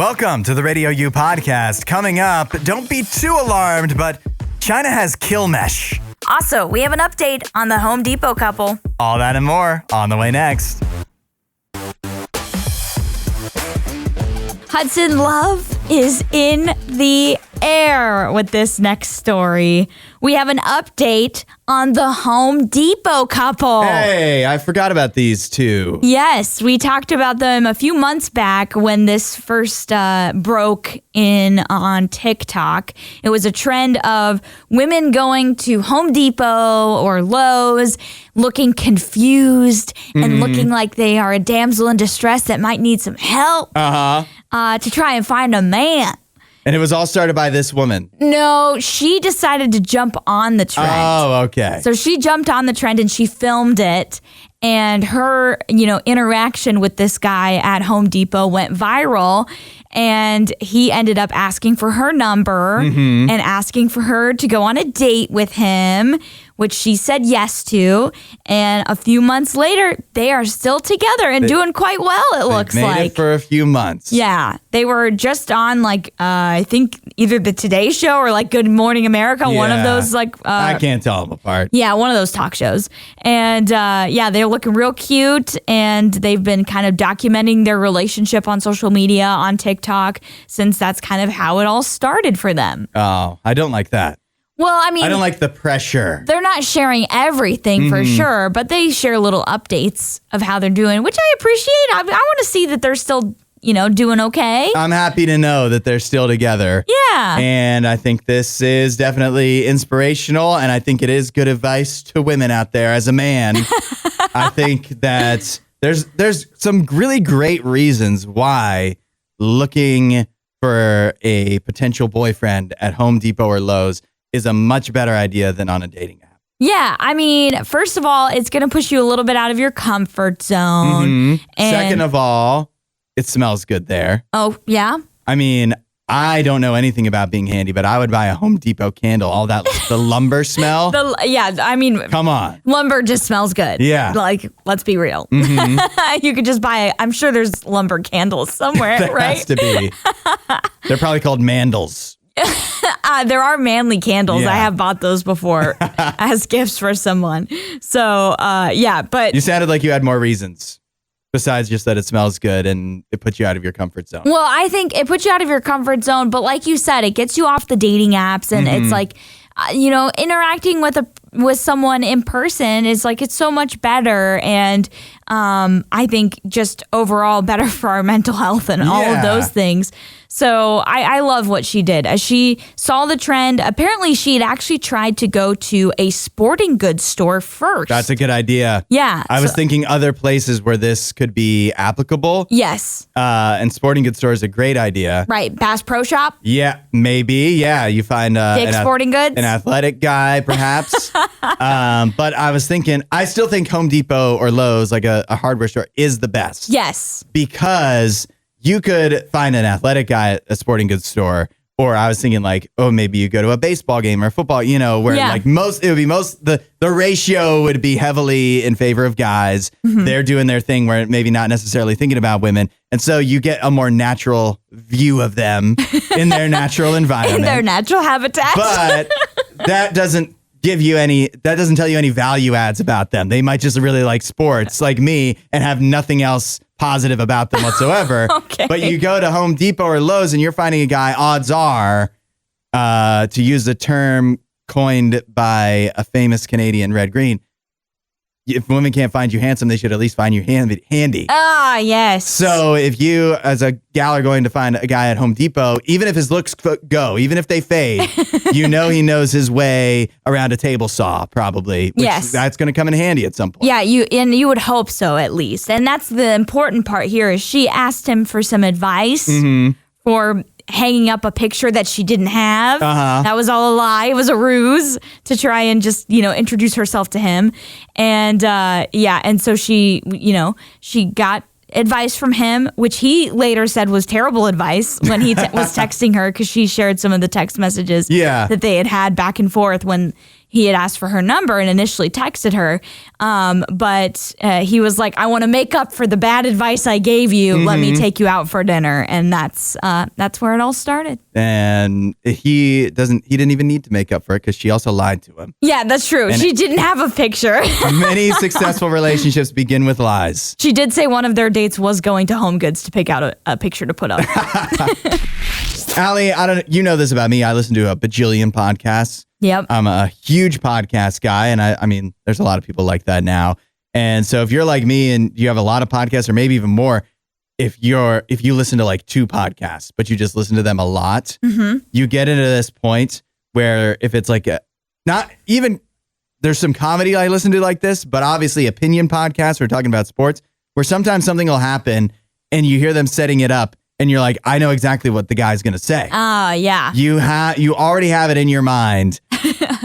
Welcome to the RadioU Podcast. Coming up, don't be too alarmed, but China has kill mesh. Also, we have an update on the Home Depot couple. All that and more on the way next. Hudson Love is in the air with this next story. We have an update on the Home Depot couple. Hey, I forgot about these two. Yes, we talked about them a few months back when this first broke in on TikTok. It was a trend of women going to Home Depot or Lowe's looking confused and looking like they are a damsel in distress that might need some help to try and find a man. And it was all started by this woman. No, she decided to jump on the trend. Oh, okay. So she jumped on the trend and she filmed it. And her, interaction with this guy at Home Depot went viral. And he ended up asking for her number and asking for her to go on a date with him, which she said yes to. And a few months later, they are still together and doing quite well, it looks like. Made it for a few months. Yeah. They were just on, I think either the Today Show or, Good Morning America, one of those, I can't tell them apart. Yeah, one of those talk shows. And, they're looking real cute, and they've been kind of documenting their relationship on social media, on TikTok, since that's kind of how it all started for them. Oh, I don't like that. Well, I mean, I don't like the pressure. They're not sharing everything for sure, but they share little updates of how they're doing, which I appreciate. I want to see that they're still, doing okay. I'm happy to know that they're still together. Yeah. And I think this is definitely inspirational, and I think it is good advice to women out there. As a man, I think that there's some really great reasons why looking for a potential boyfriend at Home Depot or Lowe's is a much better idea than on a dating app. Yeah, I mean, first of all, it's going to push you a little bit out of your comfort zone. And second of all, it smells good there. Oh, yeah? I mean, I don't know anything about being handy, but I would buy a Home Depot candle. All that, the lumber smell. Come on. Lumber just smells good. Yeah. Let's be real. You could just buy, I'm sure there's lumber candles somewhere, there right? Has to be. They're probably called mandals. There are manly candles. Yeah. I have bought those before as gifts for someone. So, but... You sounded like you had more reasons besides just that it smells good and it puts you out of your comfort zone. Well, I think it puts you out of your comfort zone, but like you said, it gets you off the dating apps, and it's like, interacting with someone in person is it's so much better, and I think just overall better for our mental health and all of those things. So I love what she did. As she saw the trend, apparently she had actually tried to go to a sporting goods store first. That's a good idea. Yeah. I was thinking other places where this could be applicable. Yes. And sporting goods store is a great idea. Right. Bass Pro Shop? Yeah, maybe. Yeah, you find Dick's Sporting Goods? An athletic guy, perhaps. But I was thinking, I still think Home Depot or Lowe's, like a hardware store, is the best. Yes. Because you could find an athletic guy at a sporting goods store, or I was thinking maybe you go to a baseball game or football, where the ratio would be heavily in favor of guys. They're doing their thing where maybe not necessarily thinking about women. And so you get a more natural view of them in their natural environment. In their natural habitat. But that doesn't tell you any value adds about them. They might just really like sports like me and have nothing else positive about them whatsoever. Okay. But you go to Home Depot or Lowe's and you're finding a guy, odds are, to use the term coined by a famous Canadian Red Green, if women can't find you handsome, they should at least find you handy. Ah, yes. So if you, as a gal, are going to find a guy at Home Depot, even if his looks go, even if they fade, he knows his way around a table saw, probably. Yes. That's going to come in handy at some point. Yeah, you would hope so, at least. And that's the important part here, is she asked him for some advice for hanging up a picture that she didn't have. That was all a lie. It was a ruse to try and just, introduce herself to him. And and so she got advice from him, which he later said was terrible advice when he was texting her, because she shared some of the text messages that they had back and forth when he had asked for her number and initially texted her. But he was like, I want to make up for the bad advice I gave you. Let me take you out for dinner. And that's where it all started. And he didn't even need to make up for it because she also lied to him. Yeah, that's true. And she didn't have a picture. Many successful relationships begin with lies. She did say one of their dates was going to Home Goods to pick out a picture to put up. Allie, you know this about me. I listen to a bajillion podcasts. Yep. I'm a huge podcast guy, and I mean, there's a lot of people like that now. And so if you're like me and you have a lot of podcasts, or maybe even more, if you listen to like 2 podcasts, but you just listen to them a lot, you get into this point where if it's like there's some comedy I listen to like this, but obviously opinion podcasts, we're talking about sports, where sometimes something will happen and you hear them setting it up. And you're like, I know exactly what the guy's going to say. Yeah. You already have it in your mind.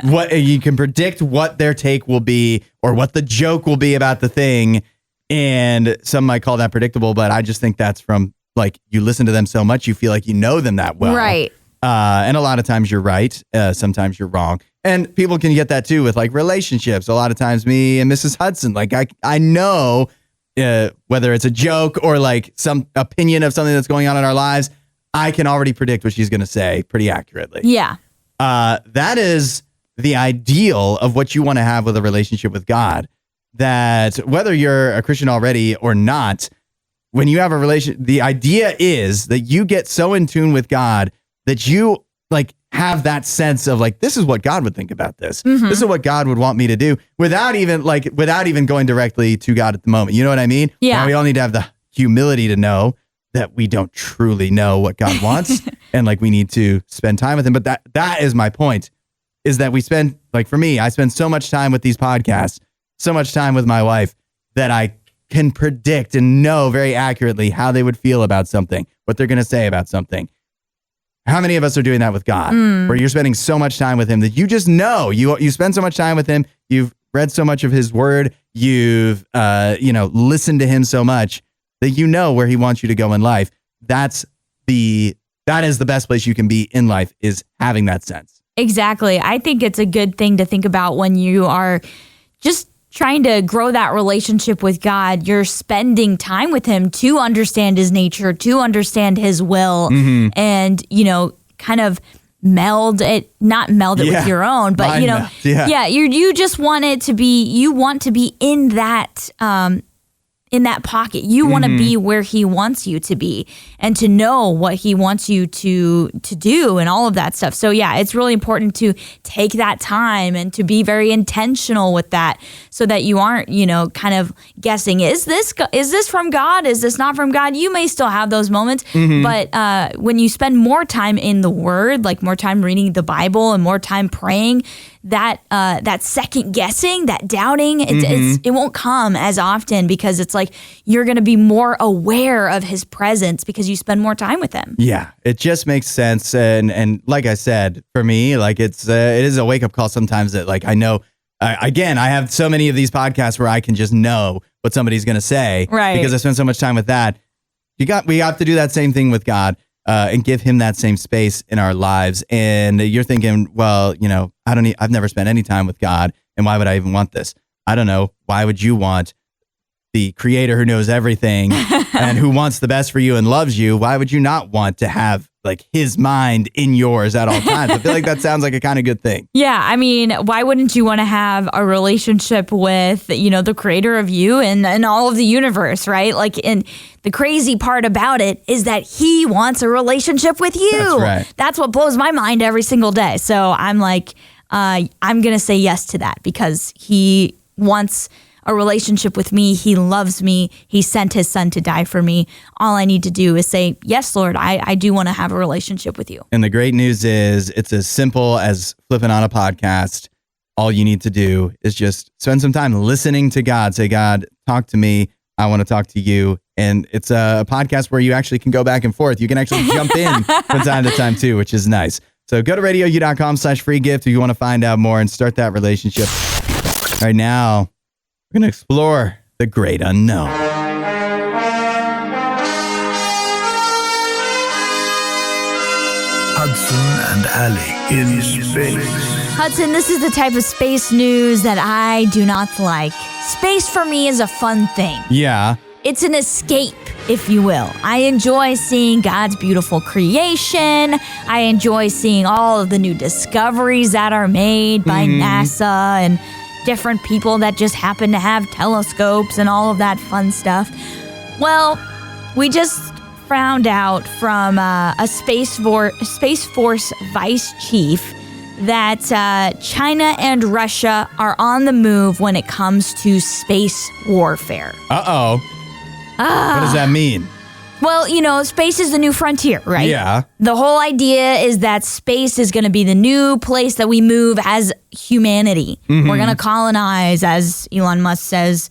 What you can predict what their take will be or what the joke will be about the thing. And some might call that predictable, but I just think that's from like you listen to them so much, you feel like you know them that well. Right. And a lot of times you're right. Sometimes you're wrong. And people can get that too with like relationships. A lot of times me and Mrs. Hudson, like I know whether it's a joke or like some opinion of something that's going on in our lives, I can already predict what she's going to say pretty accurately. Yeah. That is the ideal of what you want to have with a relationship with God. That whether you're a Christian already or not, when you have a relation, the idea is that you get so in tune with God that you like have that sense of like, this is what God would think about this. This is what God would want me to do without even going directly to God at the moment. You know what I mean? Yeah. Now we all need to have the humility to know that we don't truly know what God wants and like we need to spend time with him. But that is my point, is that we spend, like for me, I spend so much time with these podcasts, so much time with my wife that I can predict and know very accurately how they would feel about something, what they're going to say about something. How many of us are doing that with God, where you're spending so much time with him that you just know you spend so much time with him. You've read so much of his word. You've, listened to him so much that you know where he wants you to go in life. That is the best place you can be in life, is having that sense. Exactly. I think it's a good thing to think about when you are just trying to grow that relationship with God. You're spending time with him to understand his nature, to understand his will, and, kind of not meld it with your own, but, you just want it to be, you want to be in that pocket. You want to be where he wants you to be and to know what he wants you to do and all of that stuff. So yeah, it's really important to take that time and to be very intentional with that so that you aren't, kind of guessing, is this from God? Is this not from God? You may still have those moments, but when you spend more time in the word, like more time reading the Bible and more time praying, that second guessing, that doubting, it won't come as often because it's like you're going to be more aware of his presence because you spend more time with him. Yeah, it just makes sense. And like I said, for me, like it is a wake up call sometimes that like I know, again, I have so many of these podcasts where I can just know what somebody's going to say, right? Because I spend so much time with that. We have to do that same thing with God. And give him that same space in our lives. And you're thinking, well, I've never spent any time with God, and why would I even want this? I don't know. Why would you want the creator who knows everything and who wants the best for you and loves you? Why would you not want to have like his mind in yours at all times? I feel like that sounds like a kind of good thing. Yeah. I mean, why wouldn't you want to have a relationship with, the creator of you and all of the universe, right? Like, and the crazy part about it is that he wants a relationship with you. That's right. That's what blows my mind every single day. So I'm like, I'm going to say yes to that because he wants a relationship with me. He loves me. He sent his son to die for me. All I need to do is say, yes, Lord, I do want to have a relationship with you. And the great news is it's as simple as flipping on a podcast. All you need to do is just spend some time listening to God. Say, God, talk to me. I want to talk to you. And it's a podcast where you actually can go back and forth. You can actually jump in from time to time too, which is nice. So go to RadioU.com/free gift if you want to find out more and start that relationship. Right now, we're going to explore the great unknown. Hudson and Allie. in space. Hudson, this is the type of space news that I do not like. Space for me is a fun thing. Yeah. It's an escape, if you will. I enjoy seeing God's beautiful creation. I enjoy seeing all of the new discoveries that are made by NASA and different people that just happen to have telescopes and all of that fun stuff. Well, we just found out from a Space Force vice chief that China and Russia are on the move when it comes to space warfare. Uh-oh. What does that mean? Well, you know, space is the new frontier, right? Yeah. The whole idea is that space is going to be the new place that we move as humanity. We're going to colonize, as Elon Musk says,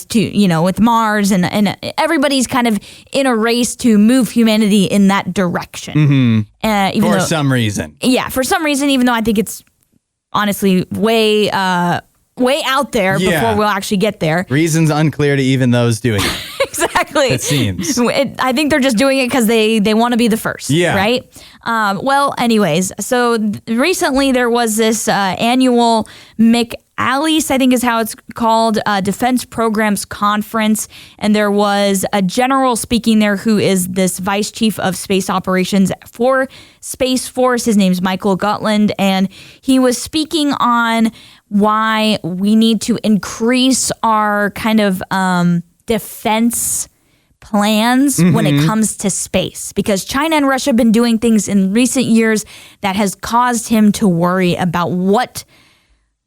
to, you know, with Mars, and everybody's kind of in a race to move humanity in that direction. For some reason. Yeah, for some reason, even though I think it's honestly way out there before we'll actually get there. Reasons unclear to even those doing it. Exactly. It seems. I think they're just doing it because they want to be the first. Yeah. Right? Well, anyways, so recently there was this annual McAleese, I think is how it's called, Defense Programs Conference. And there was a general speaking there who is this vice chief of space operations for Space Force. His name's Michael Gutland. And he was speaking on why we need to increase our kind of defense plans when it comes to space, because China and Russia have been doing things in recent years that has caused him to worry about what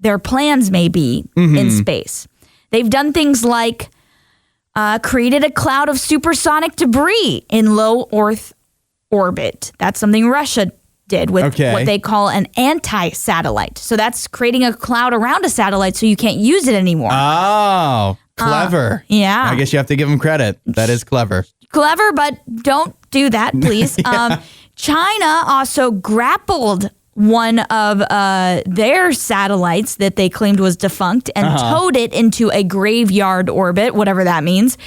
their plans may be in space. They've done things like created a cloud of supersonic debris in low Earth orbit. That's something Russia did with what they call an anti-satellite. So that's creating a cloud around a satellite so you can't use it anymore. Oh, clever. Yeah. I guess you have to give them credit. That is clever. Clever, but don't do that, please. China also grappled one of their satellites that they claimed was defunct and towed it into a graveyard orbit, whatever that means.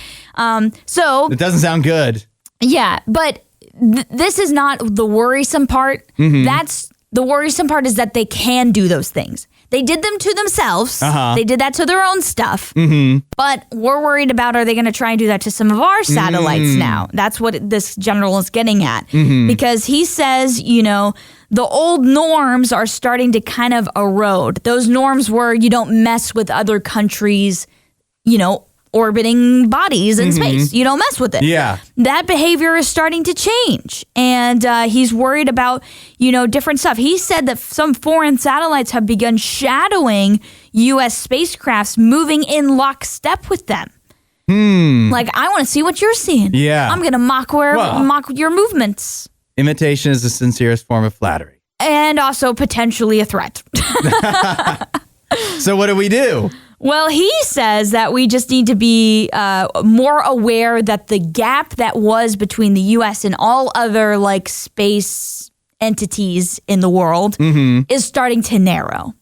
So it doesn't sound good. Yeah, but this is not the worrisome part. That's the worrisome part, is that they can do those things. They did them to themselves. They did that to their own stuff. But we're worried about, are they going to try and do that to some of our satellites now? That's what this general is getting at. Because he says, you know, the old norms are starting to kind of erode. Those norms were you don't mess with other countries, you know, orbiting bodies in space. You don't mess with it. Yeah. That behavior is starting to change. And he's worried about, you know, different stuff. He said that some foreign satellites have begun shadowing U.S. spacecrafts, moving in lockstep with them. Like, I want to see what you're seeing. Yeah. I'm going to mock your movements. Imitation is the sincerest form of flattery. And also potentially a threat. So what do we do? Well, he says that we just need to be more aware that the gap that was between the U.S. and all other like space entities in the world is starting to narrow.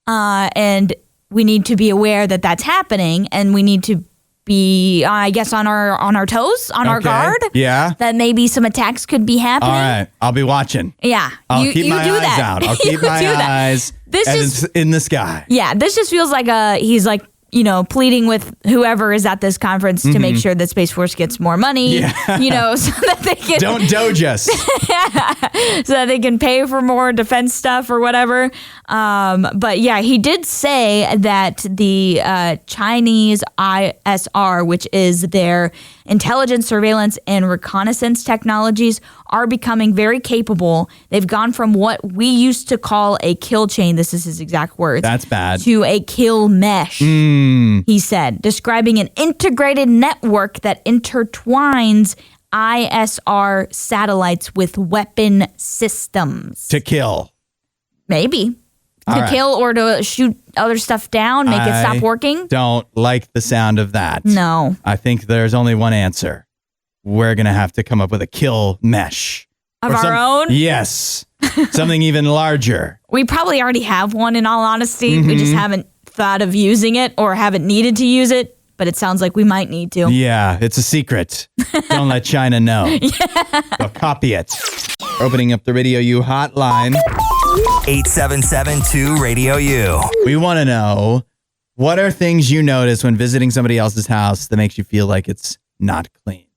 And we need to be aware that that's happening, and we need to be, I guess, on our toes, on our guard. Yeah. That maybe some attacks could be happening. All right. I'll be watching. Yeah. I'll keep my do eyes that. out. I'll keep my eyes in the sky. Yeah. This just feels like he's like, you know, pleading with whoever is at this conference to make sure that Space Force gets more money, you know, so that they can... Don't doge us. So that they can pay for more defense stuff or whatever. But yeah, he did say that the Chinese ISR, which is their intelligence, surveillance, and reconnaissance technologies, are becoming very capable. They've gone from what we used to call a kill chain, this is his exact words. That's bad. To a kill mesh, he said, describing an integrated network that intertwines ISR satellites with weapon systems. To kill. Maybe. To kill or to shoot other stuff down, make it stop working. Don't like the sound of that. No. I think there's only one answer. We're going to have to come up with a kill mesh. Of our own? Yes. Something even larger. We probably already have one, in all honesty. We just haven't thought of using it or haven't needed to use it, but it sounds like we might need to. Yeah, it's a secret. Don't let China know. They'll copy it. Opening up the Radio U hotline. 877-2-RADIO-U. We want to know, what are things you notice when visiting somebody else's house that makes you feel like it's not clean?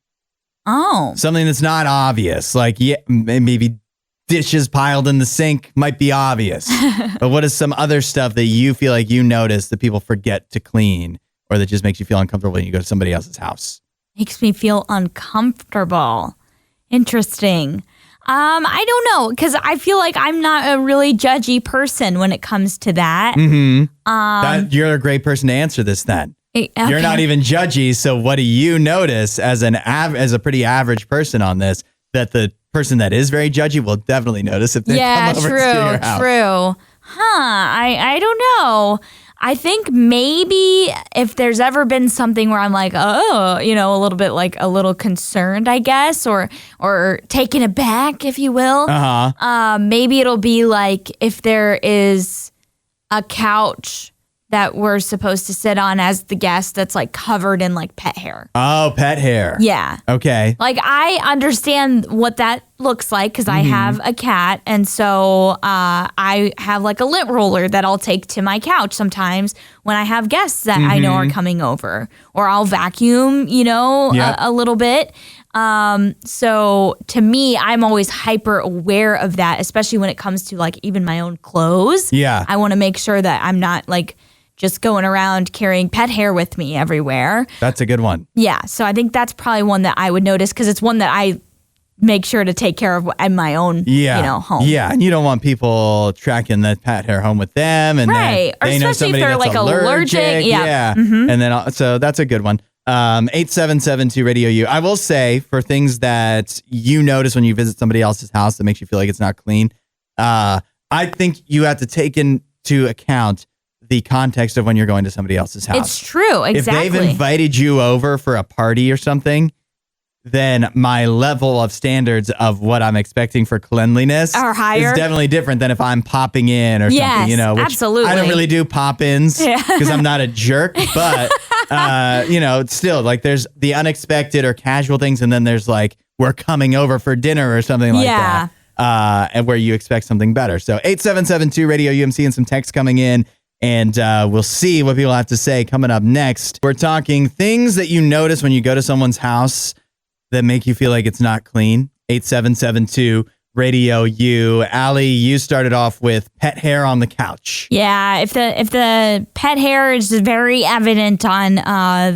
Oh. Something that's not obvious, like maybe dishes piled in the sink might be obvious. But what is some other stuff that you feel like you notice that people forget to clean, or that just makes you feel uncomfortable when you go to somebody else's house? Makes me feel uncomfortable. Interesting. I don't know, because I feel like I'm not a really judgy person when it comes to that. Mm-hmm. You're a great person to answer this then. Okay. You're not even judgy, so what do you notice as a pretty average person on this, that the person that is very judgy will definitely notice if they come over to your house? True. I don't know. I think maybe if there's ever been something where I'm like, a little bit like a little concerned, I guess, or taken aback, if you will. Maybe it'll be like if there is a couch that we're supposed to sit on as the guest that's like covered in like pet hair. Oh, pet hair. Yeah. Okay. Like I understand what that looks like because I have a cat, and so I have like a lint roller that I'll take to my couch sometimes when I have guests that I know are coming over, or I'll vacuum, a little bit. So to me, I'm always hyper aware of that, especially when it comes to like even my own clothes. Yeah. I want to make sure that I'm not like just going around carrying pet hair with me everywhere. That's a good one. Yeah. So I think that's probably one that I would notice, because it's one that I make sure to take care of in my own, home. Yeah. And you don't want people tracking that pet hair home with them. And right. Or especially if they're like allergic. Yeah. And then, so that's a good one. 877-2-RADIO-U. I will say, for things that you notice when you visit somebody else's house that makes you feel like it's not clean, I think you have to take into account the context of when you're going to somebody else's house. It's true, exactly. If they've invited you over for a party or something, then my level of standards of what I'm expecting for cleanliness are higher. Is definitely different than if I'm popping in or something, which absolutely. I don't really do pop-ins because I'm not a jerk, but still, like, there's the unexpected or casual things, and then there's like, we're coming over for dinner or something like that. And where you expect something better. So 877-2-RADIO-U. I'm seeing some texts coming in, and we'll see what people have to say coming up next. We're talking things that you notice when you go to someone's house that make you feel like it's not clean. 877-2-RADIO-U. Allie, you started off with pet hair on the couch. Yeah, if the pet hair is very evident on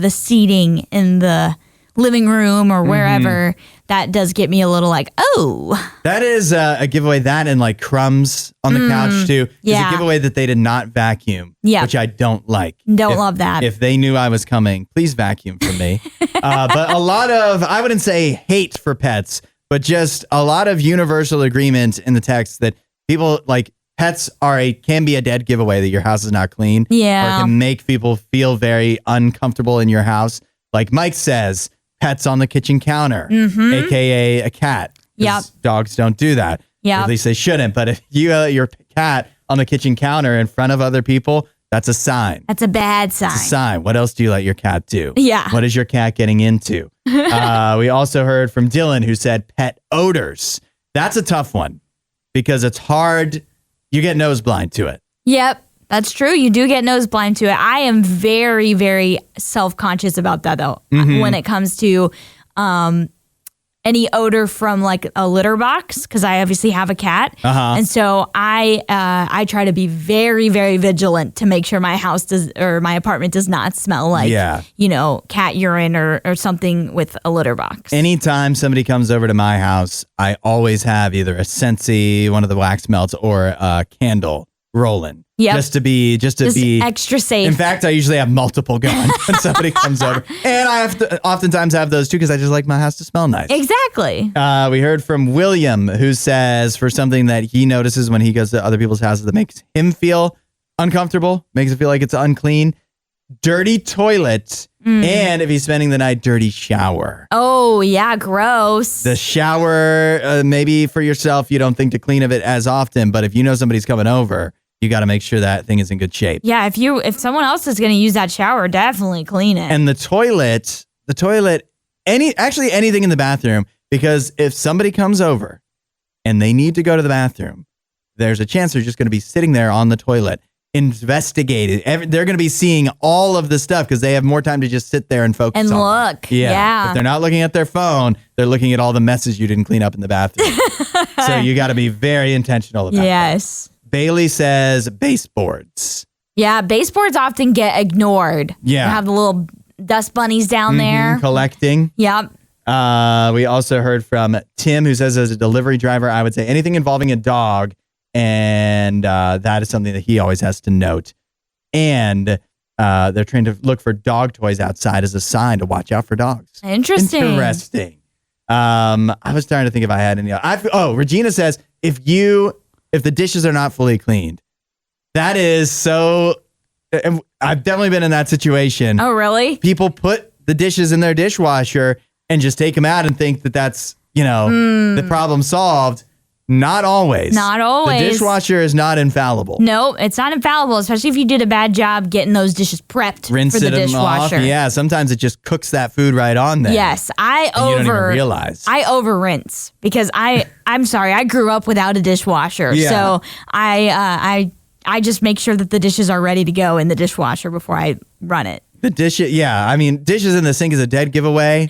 the seating in the living room or wherever, that does get me a little like, oh. That is a giveaway. That and like crumbs on the couch too. Yeah. It's a giveaway that they did not vacuum, which I don't like. Love that. If they knew I was coming, please vacuum for me. But a lot of, I wouldn't say hate for pets, but just a lot of universal agreement in the text that people like pets can be a dead giveaway that your house is not clean. Yeah. Or can make people feel very uncomfortable in your house. Like Mike says, pets on the kitchen counter, aka a cat. Yep. Dogs don't do that. Yeah. At least they shouldn't. But if you your cat on the kitchen counter in front of other people, that's a sign. That's a bad sign. It's a sign. What else do you let your cat do? Yeah. What is your cat getting into? We also heard from Dylan, who said pet odors. That's a tough one because it's hard. You get nose blind to it. Yep. That's true. You do get nose blind to it. I am very, very self-conscious about that, though, when it comes to any odor from like a litter box, because I obviously have a cat. And so I try to be very, very vigilant to make sure my house or my apartment does not smell like, cat urine or something with a litter box. Anytime somebody comes over to my house, I always have either a Scentsy, one of the wax melts, or a candle rolling. Yep. Just to be extra safe. In fact, I usually have multiple going when somebody comes over. And I have to oftentimes have those too because I just like my house to smell nice. Exactly. We heard from William, who says for something that he notices when he goes to other people's houses that makes him feel uncomfortable, makes it feel like it's unclean, dirty toilet, and if he's spending the night, dirty shower. Oh, yeah, gross. The shower, maybe for yourself, you don't think to clean of it as often, but if you know somebody's coming over, you got to make sure that thing is in good shape. Yeah, if someone else is going to use that shower, definitely clean it. And the toilet, anything in the bathroom, because if somebody comes over and they need to go to the bathroom, there's a chance they're just going to be sitting there on the toilet, investigating. They're going to be seeing all of the stuff because they have more time to just sit there and focus and on look. it. Yeah. If they're not looking at their phone, they're looking at all the messes you didn't clean up in the bathroom. So you got to be very intentional about Yes. that. Bailey says baseboards. Yeah, baseboards often get ignored. Yeah. You have the little dust bunnies down there. Collecting. Yep. We also heard from Tim, who says, as a delivery driver, I would say anything involving a dog, and that is something that he always has to note. And they're trying to look for dog toys outside as a sign to watch out for dogs. Interesting. I was trying to think if I had any. Regina says, if the dishes are not fully cleaned, that is so. I've definitely been in that situation. Oh, really? People put the dishes in their dishwasher and just take them out and think that that's, the problem solved. Not always. Not always. The dishwasher is not infallible. No, it's not infallible, especially if you did a bad job getting those dishes prepped Rinse for the it dishwasher. off. Yeah, sometimes it just cooks that food right on there. Yes, you don't even realize. I over rinse because I'm sorry, I grew up without a dishwasher, so I just make sure that the dishes are ready to go in the dishwasher before I run it. The dishes, dishes in the sink is a dead giveaway.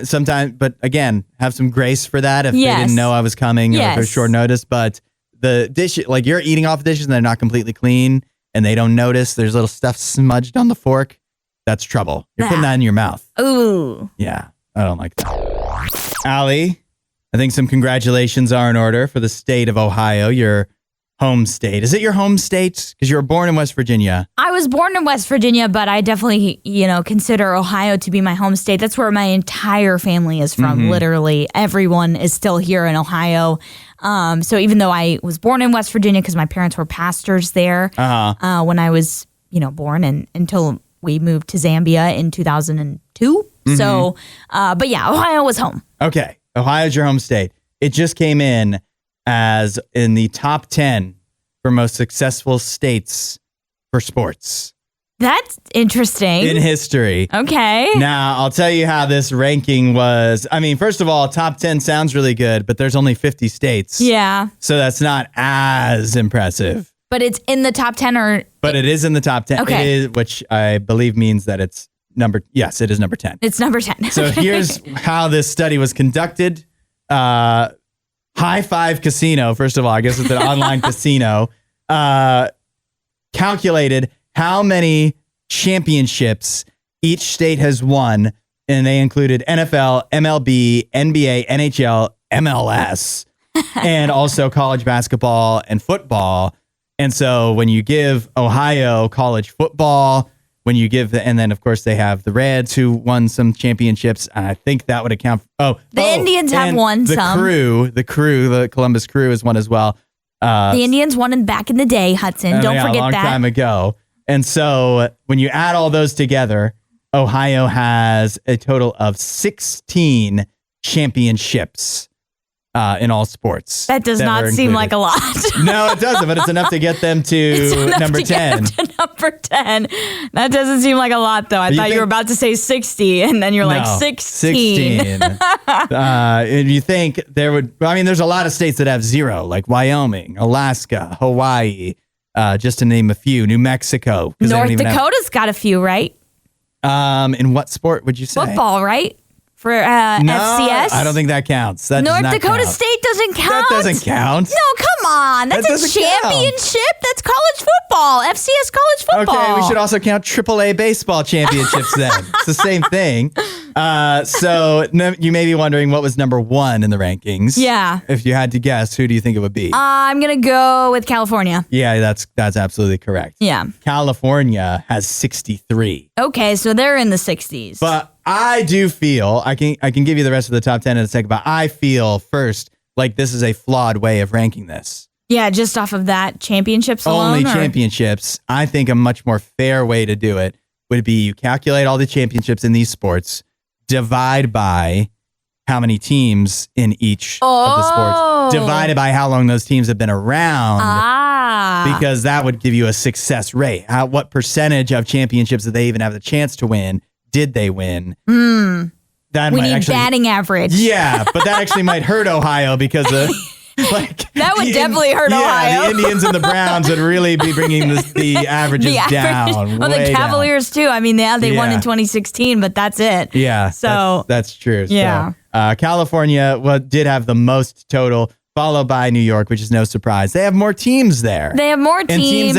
Sometimes, but again, have some grace for that if they didn't know I was coming or for short notice. But the dish, like you're eating off dishes and they're not completely clean and they don't notice there's little stuff smudged on the fork. That's trouble. You're putting that in your mouth. Ooh. Yeah, I don't like that. Allie, I think some congratulations are in order for the state of Ohio, your home state. Is it your home state? Because you were born in West Virginia. I was born in West Virginia, but I definitely, consider Ohio to be my home state. That's where my entire family is from. Mm-hmm. Literally, everyone is still here in Ohio. So even though I was born in West Virginia because my parents were pastors there when I was, born and until we moved to Zambia in 2002. Mm-hmm. So, but yeah, Ohio was home. Okay. Ohio's your home state. It just came in as in the top 10 for most successful states for sports. That's interesting. In history. Okay. Now, I'll tell you how this ranking was. I mean, first of all, top 10 sounds really good, but there's only 50 states. Yeah. So that's not as impressive. But it's in the top 10 or... But it is in the top 10. Okay. It is, which I believe means that it's yes, it is number 10. It's number 10. So here's how this study was conducted. High Five Casino, first of all, I guess it's an online casino, calculated how many championships each state has won, and they included NFL, MLB, NBA, NHL, MLS, and also college basketball and football. And so when you give Ohio college football, when you give and then of course they have the Reds who won some championships, and I think that would account for, the Indians have won some. The Columbus Crew has won as well. The Indians won back in the day, Hudson. Don't forget that. A long time ago. And so when you add all those together, Ohio has a total of 16 championships in all sports. That does not seem like a lot. No, it doesn't, but it's enough to get them to number 10. Number 10. That doesn't seem like a lot, though. I thought you were about to say 60, and then you're like 16. And you think there's a lot of states that have 0, like Wyoming, Alaska, Hawaii, just to name a few, New Mexico. North Dakota's got a few, right? In what sport would you say? Football, right? For no, FCS? I don't think that counts. That North does not Dakota count. State doesn't count. That doesn't count. No, come on. That's a championship. Count. That's college football. FCS college football. Okay, we should also count AAA baseball championships then. It's the same thing. So you may be wondering what was number 1 in the rankings. Yeah. If you had to guess, who do you think it would be? I'm going to go with California. Yeah, that's absolutely correct. Yeah. California has 63. Okay, so they're in the 60s. But I do feel, I can give you the rest of the top 10 in a second, but I feel first like this is a flawed way of ranking this. Yeah, just off of that championships alone? Only championships. I think a much more fair way to do it would be you calculate all the championships in these sports, divide by how many teams in each of the sports, divided by how long those teams have been around. Because that would give you a success rate. What percentage of championships did they even have the chance to win? Did they win? We need batting average. Yeah, but that actually might hurt Ohio because of like that would definitely hurt Ohio. The Indians and the Browns would really be bringing the averages down. Well, the Cavaliers too. I mean, they won in 2016, but that's it. Yeah, so that's true. Yeah, so, California did have the most total, followed by New York, which is no surprise. They have more teams there. They have more teams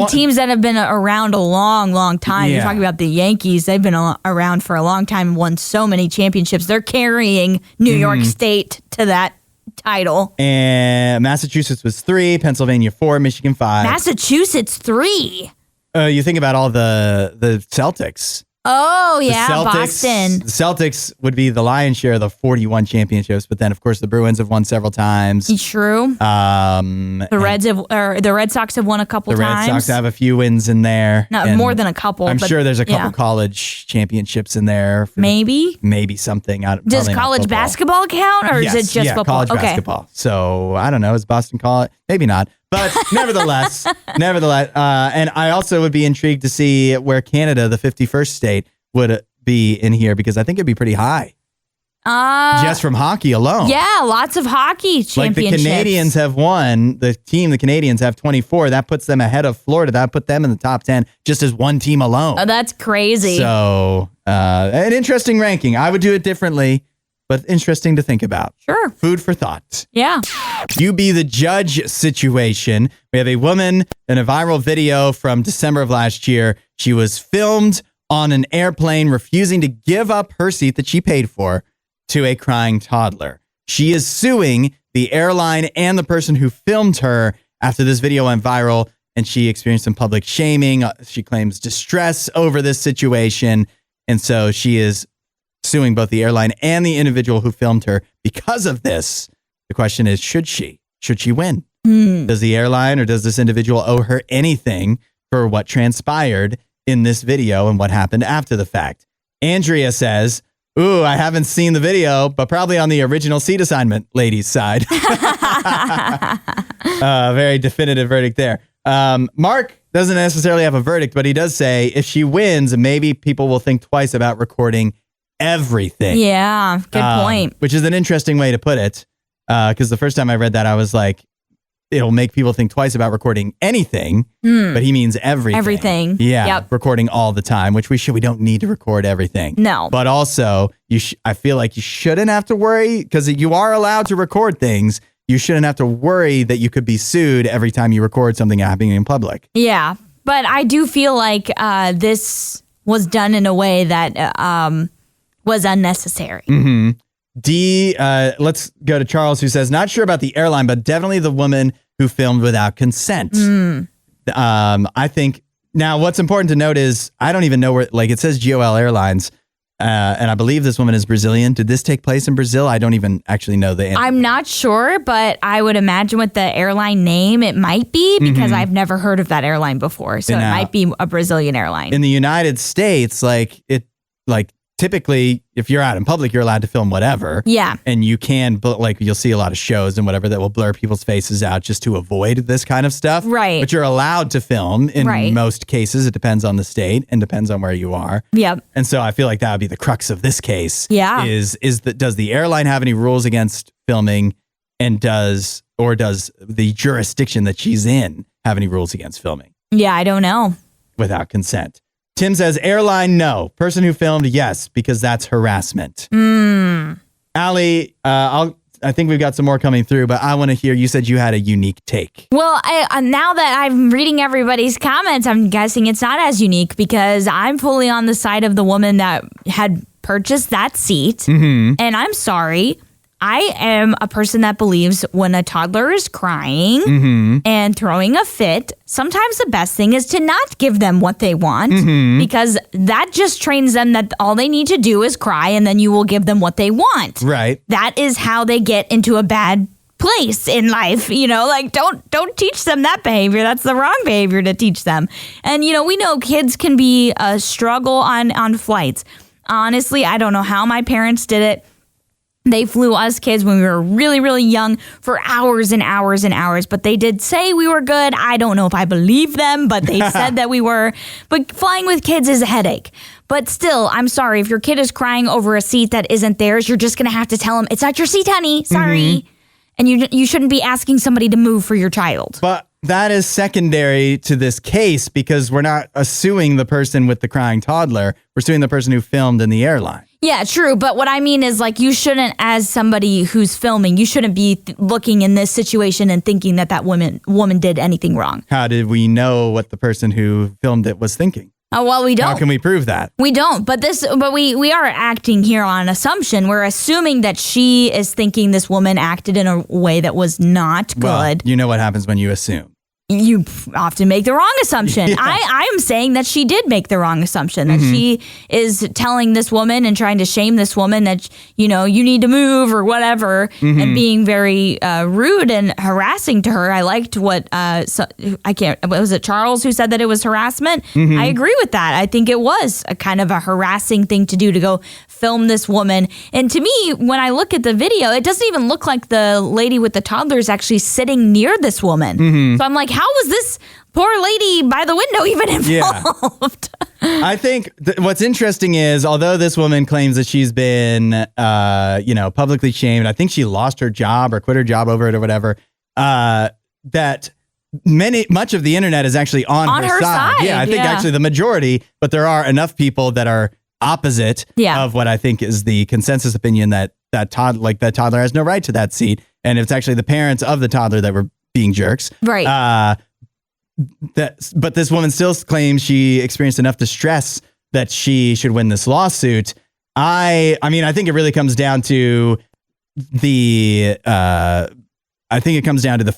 teams that have been around a long, long time. Yeah. You're talking about the Yankees. They've been around for a long time and won so many championships. They're carrying New York State to that title. And Massachusetts was 3, Pennsylvania 4, Michigan 5. Massachusetts 3. You think about all the Celtics. Oh, yeah, Boston. The Celtics would be the lion's share of the 41 championships, but then, of course, the Bruins have won several times. True. The Red Sox have won a couple times. The Red Sox have a few wins in there. Not more than a couple. I'm sure there's a couple college championships in there. Maybe something. Does college basketball count, or is it just football? College basketball. So, I don't know. Is Boston college? Maybe not. But nevertheless, and I also would be intrigued to see where Canada, the 51st state, would be in here because I think it'd be pretty high. Just from hockey alone. Yeah, lots of hockey championships. Like the Canadians have won. The Canadians have 24. That puts them ahead of Florida. That put them in the top 10 just as one team alone. Oh, that's crazy. So, an interesting ranking. I would do it differently, but interesting to think about. Sure. Food for thought. Yeah. You be the judge situation. We have a woman in a viral video from December of last year. She was filmed on an airplane refusing to give up her seat that she paid for to a crying toddler. She is suing the airline and the person who filmed her after this video went viral, and she experienced some public shaming. She claims distress over this situation, and so she is suing both the airline and the individual who filmed her because of this. The question is, should she win? Does the airline or does this individual owe her anything for what transpired in this video and what happened after the fact? Andrea says, ooh, I haven't seen the video, but probably on the original seat assignment ladies' side. Very definitive verdict there. Mark doesn't necessarily have a verdict, but he does say if she wins, maybe people will think twice about recording everything. Yeah, good point. Which is an interesting way to put it. Because the first time I read that, I was like, it'll make people think twice about recording anything, but he means everything. Everything. Yeah, yep. Recording all the time, which we don't need to record everything. No. But also, I feel like you shouldn't have to worry, because you are allowed to record things. You shouldn't have to worry that you could be sued every time you record something happening in public. Yeah, but I do feel like this was done in a way that was unnecessary. Mm-hmm. Let's go to Charles, who says, not sure about the airline, but definitely the woman who filmed without consent. I think now what's important to note is I don't even know where, like it says GOL Airlines, and I believe this woman is Brazilian. Did this take place in Brazil? I don't even actually know the answer. I'm not sure, but I would imagine with the airline name, it might be because I've never heard of that airline before. So it might be a Brazilian airline. In the United States, typically, if you're out in public, you're allowed to film whatever. Yeah. And you can, you'll see a lot of shows and whatever that will blur people's faces out just to avoid this kind of stuff. Right. But you're allowed to film in most cases. It depends on the state and depends on where you are. Yep. And so I feel like that would be the crux of this case. Yeah. Does the airline have any rules against filming, and does the jurisdiction that she's in have any rules against filming? Yeah, I don't know. Without consent. Tim says, airline, no. Person who filmed, yes, because that's harassment. Allie, I think we've got some more coming through, but I want to hear, you said you had a unique take. Well, now that I'm reading everybody's comments, I'm guessing it's not as unique because I'm fully on the side of the woman that had purchased that seat. And I'm sorry. I am a person that believes when a toddler is crying and throwing a fit, sometimes the best thing is to not give them what they want because that just trains them that all they need to do is cry and then you will give them what they want. Right. That is how they get into a bad place in life. Don't teach them that behavior. That's the wrong behavior to teach them. And, we know kids can be a struggle on flights. Honestly, I don't know how my parents did it. They flew us kids when we were really, really young for hours and hours and hours. But they did say we were good. I don't know if I believe them, but they said that we were. But flying with kids is a headache. But still, I'm sorry. If your kid is crying over a seat that isn't theirs, you're just going to have to tell them, it's not your seat, honey. Sorry. And you shouldn't be asking somebody to move for your child. But that is secondary to this case because we're not suing the person with the crying toddler. We're suing the person who filmed in the airline. Yeah, true. But what I mean is, like, you shouldn't, as somebody who's filming, you shouldn't be looking in this situation and thinking that woman did anything wrong. How did we know what the person who filmed it was thinking? Oh, well, we don't. How can we prove that? We don't. But we are acting here on assumption. We're assuming that she is thinking this woman acted in a way that was not good. Well, you know what happens when you assume. You often make the wrong assumption. Yeah. I'm saying that she did make the wrong assumption, that she is telling this woman and trying to shame this woman that, you need to move or whatever, and being very rude and harassing to her. I liked what, was it Charles who said that it was harassment? I agree with that. I think it was a kind of a harassing thing to do, to go film this woman. And to me, when I look at the video, it doesn't even look like the lady with the toddler is actually sitting near this woman. So I'm like, how was this poor lady by the window even involved? Yeah. I think what's interesting is, although this woman claims that she's been, publicly shamed, I think she lost her job or quit her job over it or whatever, that much of the internet is actually on her side. Yeah, I think actually the majority, but there are enough people that are opposite of what I think is the consensus opinion that toddler has no right to that seat. And it's actually the parents of the toddler that were being jerks. Right. But this woman still claims she experienced enough distress that she should win this lawsuit. I think it really comes down to the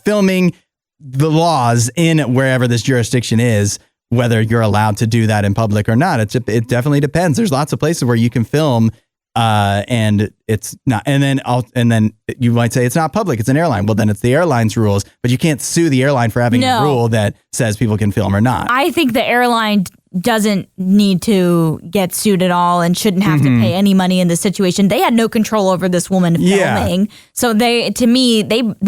filming, the laws in wherever this jurisdiction is, whether you're allowed to do that in public or not. It definitely depends. There's lots of places where you can film and it's not, and then you might say it's not public, it's an airline. Well, then it's the airline's rules, but you can't sue the airline for having a rule that says people can film or not. I think the airline doesn't need to get sued at all and shouldn't have to pay any money in this situation. They had no control over this woman filming. So they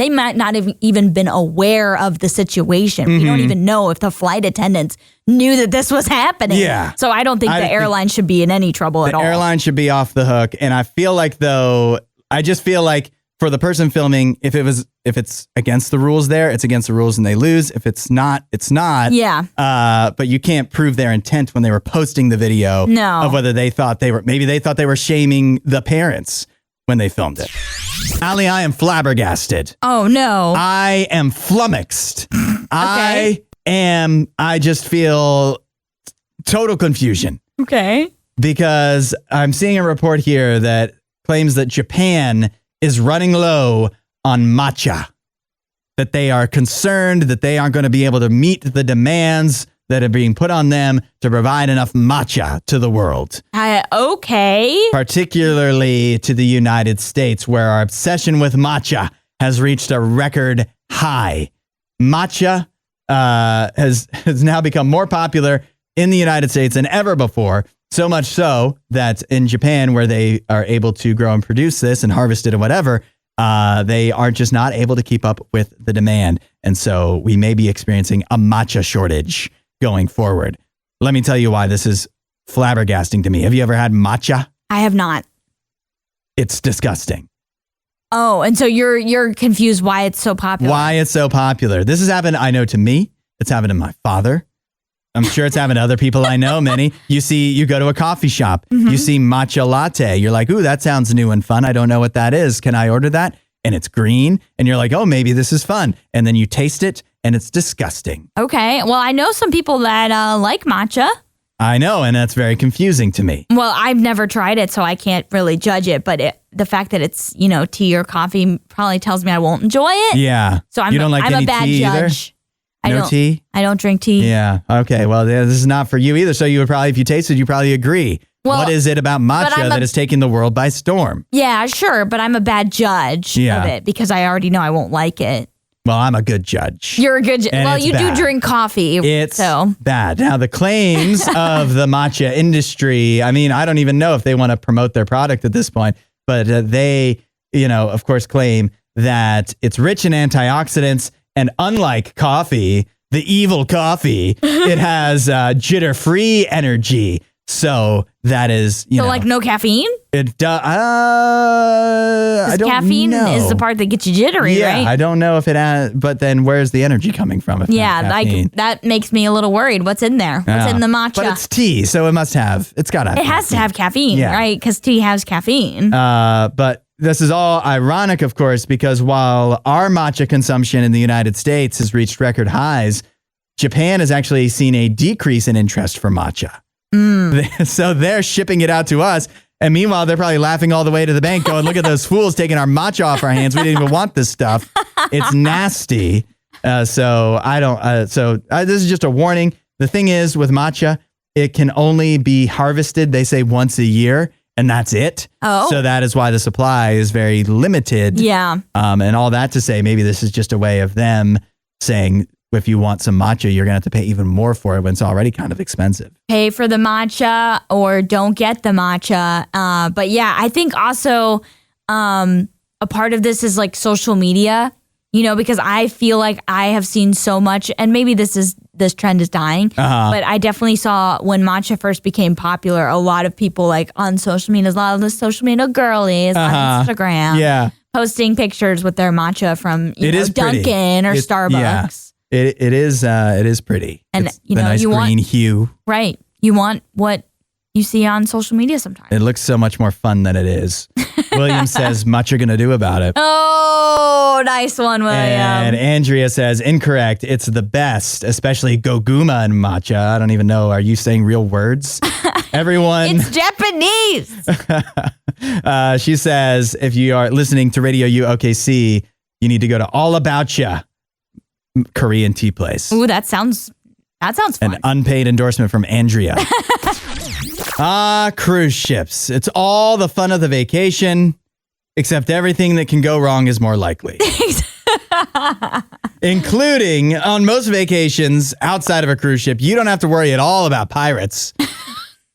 might not have even been aware of the situation. We don't even know if the flight attendants knew that this was happening. Yeah. So I don't think the airline should be in any trouble at all. The airline should be off the hook. And I feel like, though, for the person filming, if it's against the rules there, it's against the rules and they lose. If it's not, it's not. Yeah. But you can't prove their intent when they were posting the video of whether they thought they were shaming the parents when they filmed it. Allie, I am flabbergasted. Oh, no. I am flummoxed. Okay. I just feel total confusion. Okay. Because I'm seeing a report here that claims that Japan is running low on matcha, that they are concerned that they aren't going to be able to meet the demands that are being put on them to provide enough matcha to the world. Okay. Particularly to the United States, where our obsession with matcha has reached a record high. Matcha has now become more popular in the United States than ever before. So much so that in Japan, where they are able to grow and produce this and harvest it and whatever, they are just not able to keep up with the demand. And so we may be experiencing a matcha shortage going forward. Let me tell you why this is flabbergasting to me. Have you ever had matcha? I have not. It's disgusting. Oh, and so you're confused why it's so popular. Why it's so popular. This has happened, I know, to me. It's happened to my father. I'm sure it's happened to other people I know, many. You go to a coffee shop, you see matcha latte. You're like, ooh, that sounds new and fun. I don't know what that is. Can I order that? And it's green. And you're like, oh, maybe this is fun. And then you taste it and it's disgusting. Okay. Well, I know some people that like matcha. I know. And that's very confusing to me. Well, I've never tried it, so I can't really judge it. But the fact that it's, tea or coffee probably tells me I won't enjoy it. Yeah. So I'm a bad judge. No tea? I don't drink tea. Yeah. Okay. Well, this is not for you either. So you would probably, if you tasted, you probably agree. Well, what is it about matcha that is taking the world by storm? Yeah, sure. But I'm a bad judge of it because I already know I won't like it. Well, I'm a good judge. You're a good judge. Well, you do drink coffee. It's bad. Now, the claims of the matcha industry, I don't even know if they want to promote their product at this point. but they, of course, claim that it's rich in antioxidants, and unlike coffee, the evil coffee, it has jitter-free energy. So that is, like no caffeine? It does. I don't caffeine know. is the part that gets you jittery, right? Yeah, I don't know if it has, but then where's the energy coming from? If That makes me a little worried. What's in there? What's in the matcha? But it's tea, so it's got to have It has to have caffeine, right? Because tea has caffeine. But this is all ironic, of course, because while our matcha consumption in the United States has reached record highs, Japan has actually seen a decrease in interest for matcha. So they're shipping it out to us. And meanwhile, they're probably laughing all the way to the bank going, look at those fools taking our matcha off our hands. We didn't even want this stuff. It's nasty. So this is just a warning. The thing is with matcha, it can only be harvested, they say, once a year. And that's it. Oh. So that is why the supply is very limited. Yeah. And all that to say, maybe this is just a way of them saying, if you want some matcha, you're going to have to pay even more for it when it's already kind of expensive. Pay for the matcha or don't get the matcha. But yeah, I think also a part of this is like social media, because I feel like I have seen so much, and maybe this trend is dying, but I definitely saw when matcha first became popular, a lot of people like on social media, a lot of the social media girlies on Instagram, posting pictures with their matcha from Dunkin' or Starbucks. Yeah. It is pretty. And it's the nice green hue. Right. You want what you see on social media sometimes. It looks so much more fun than it is. William says, much you're going to do about it. Oh, nice one, William. And Andrea says, incorrect. It's the best, especially goguma and matcha. I don't even know. Are you saying real words? Everyone. It's Japanese. She says, if you are listening to RadioU OKC, you need to go to All About Ya Korean tea place. Ooh, that sounds fun. An unpaid endorsement from Andrea. Cruise ships. It's all the fun of the vacation, except everything that can go wrong is more likely. Including on most vacations outside of a cruise ship, you don't have to worry at all about pirates.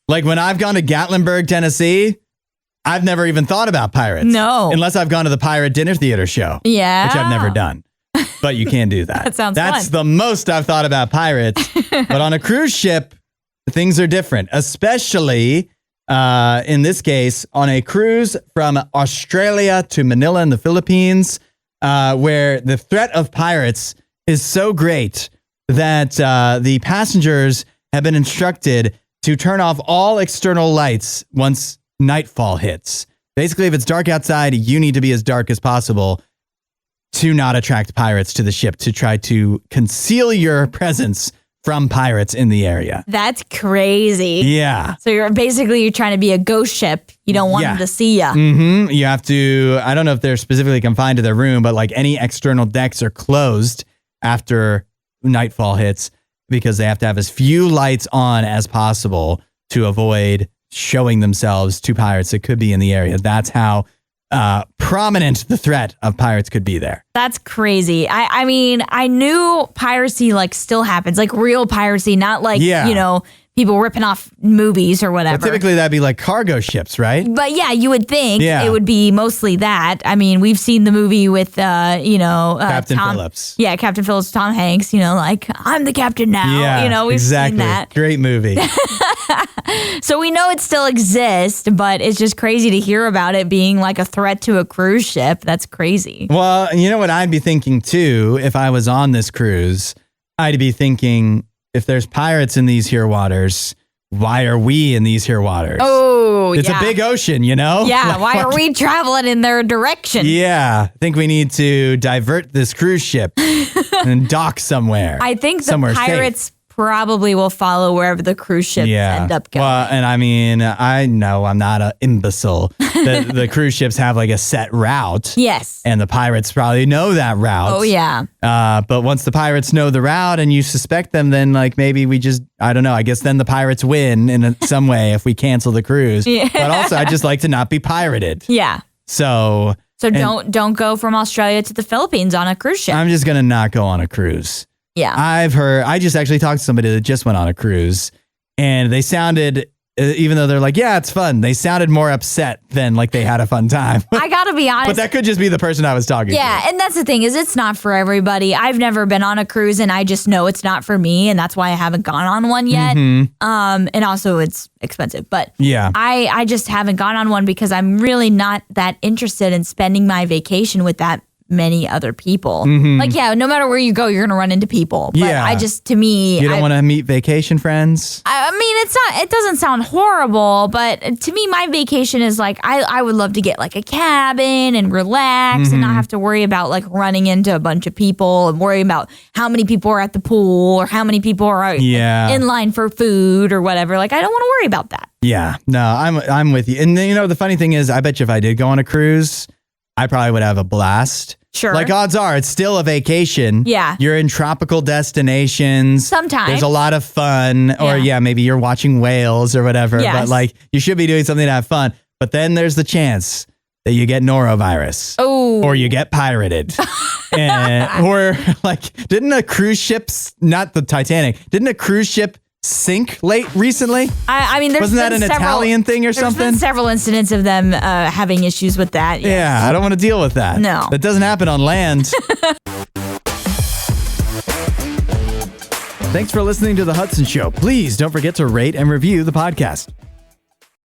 Like when I've gone to Gatlinburg, Tennessee, I've never even thought about pirates. No. Unless I've gone to the Pirate Dinner Theater show. Yeah. Which I've never done. But you can do that. That's fun. the most I've thought about pirates. But on a cruise ship, things are different, especially in this case on a cruise from Australia to Manila in the Philippines, where the threat of pirates is so great that the passengers have been instructed to turn off all external lights once nightfall hits. Basically, if it's dark outside, you need to be as dark as possible to not attract pirates to the ship, to try to conceal your presence from pirates in the area. That's crazy. Yeah. So you're trying to be a ghost ship. You don't want them to see you. Mm-hmm. You have to, I don't know if they're specifically confined to their room, but like any external decks are closed after nightfall hits because they have to have as few lights on as possible to avoid showing themselves to pirates that could be in the area. That's how prominent the threat of pirates could be there. That's crazy. I mean, I knew piracy like still happens, like real piracy, not like, people ripping off movies or whatever. But typically that'd be like cargo ships, right? But yeah, you would think it would be mostly that. I mean, we've seen the movie with, Captain Phillips. Yeah, Captain Phillips, Tom Hanks, like, I'm the captain now. Yeah, we've seen that. Great movie. So we know it still exists, but it's just crazy to hear about it being like a threat to a cruise ship. That's crazy. Well, you know what I'd be thinking too, if I was on this cruise, I'd be thinking, if there's pirates in these here waters, why are we in these here waters? Oh, it's a big ocean, Yeah, why are we traveling in their direction? Yeah, I think we need to divert this cruise ship and dock somewhere. I think the pirates probably will follow wherever the cruise ships end up going. Well, and I mean, I know I'm not an imbecile. The cruise ships have like a set route. Yes. And the pirates probably know that route. Oh, yeah. But once the pirates know the route and you suspect them, then like maybe we just, I don't know, I guess then the pirates win in some way if we cancel the cruise. Yeah. But also I just like to not be pirated. Yeah. So don't go from Australia to the Philippines on a cruise ship. I'm just going to not go on a cruise. Yeah. I just actually talked to somebody that just went on a cruise and they sounded even though they're like, yeah, it's fun, they sounded more upset than like they had a fun time. I gotta be honest. But that could just be the person I was talking to. Yeah, and that's the thing is it's not for everybody. I've never been on a cruise and I just know it's not for me, and that's why I haven't gone on one yet. And also it's expensive. But yeah, I just haven't gone on one because I'm really not that interested in spending my vacation with that many other people. Like, yeah, no matter where you go, you're gonna run into people. But yeah. I just, to me, you don't want to meet vacation friends. I mean, it doesn't sound horrible, but to me, my vacation is like, I would love to get like a cabin and relax and not have to worry about like running into a bunch of people and worry about how many people are at the pool or how many people are in line for food or whatever. Like, I don't want to worry about that. Yeah, no, I'm with you. And then, the funny thing is, I bet you if I did go on a cruise, I probably would have a blast. Sure. Like, odds are it's still a vacation. Yeah. You're in tropical destinations. Sometimes. There's a lot of fun. Or, maybe you're watching whales or whatever. Yes. But, like, you should be doing something to have fun. But then there's the chance that you get norovirus. Oh. Or you get pirated. Or, like, didn't a cruise ship, not the Titanic, didn't a cruise ship sink recently? I mean, wasn't that an Italian thing or something? There's been several incidents of them having issues with that. Yes. Yeah, I don't want to deal with that. No. That doesn't happen on land. Thanks for listening to The Hudson Show. Please don't forget to rate and review the podcast.